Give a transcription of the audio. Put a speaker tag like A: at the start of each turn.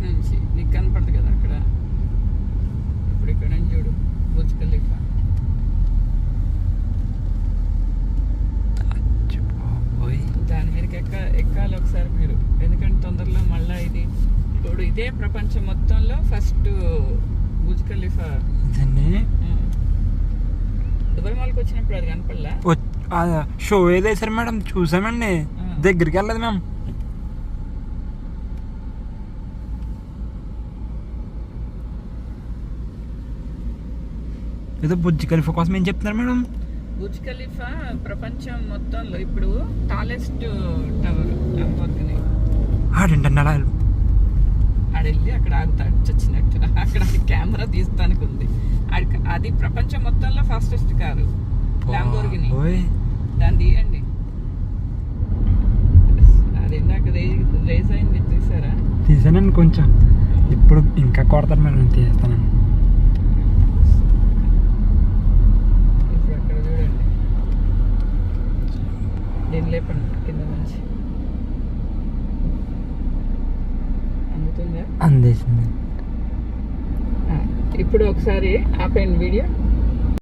A: బయట నుంచి నీకు కనపడదు కదా అక్కడ. ఇప్పుడు ఇక్కడ నుంచి చూడు బుర్జ్ ఖలీఫా. దాని మీదకి ఎక్కాలి ఒకసారి మీరు, ఎందుకంటే తొందరలో మళ్ళీ ఇది ఇప్పుడు ఇదే ప్రపంచం మొత్తంలో ఫస్ట్ బుర్జ్ ఖలీఫా. దుబాయ్ మాల్కి వచ్చినప్పుడు అది కనపడలా?
B: షో ఏదేసారు మేడం, చూసామండి, దగ్గరికి వెళ్ళదు మేము. ఏదో బుర్జ్ ఖలీఫా కోసం ఏం చెప్తున్నారు మేడం?
A: బుర్జ్ ఖలీఫా ప్రపంచం మొత్తంలో ఇప్పుడు టాలెస్ట్ టవర్. లంబోర్గిని
B: ఆడండి అలా
A: ఆడెళ్ళి అక్కడ ఆగుతాడు చచ్చినట్టు. అక్కడ కెమెరా తీస్తానికి ఉంది. అది ప్రపంచం మొత్తంలో ఫాస్టెస్ట్ కారు లంబోర్గిని. దాన్ని తీయండి. అది ఇందాక రేస్ అయింది చూసారా?
B: తీసానండి కొంచెం. ఇప్పుడు ఇంకా కొడతారు మేడం, తీస్తానండి.
A: ఇప్పుడు అక్కడ చూడండి, దీన్ని లేపండి కింద నుంచి. అందుతుందా?
B: అందేసింది.
A: ఇప్పుడు ఒకసారి ఆపేయండి వీడియో.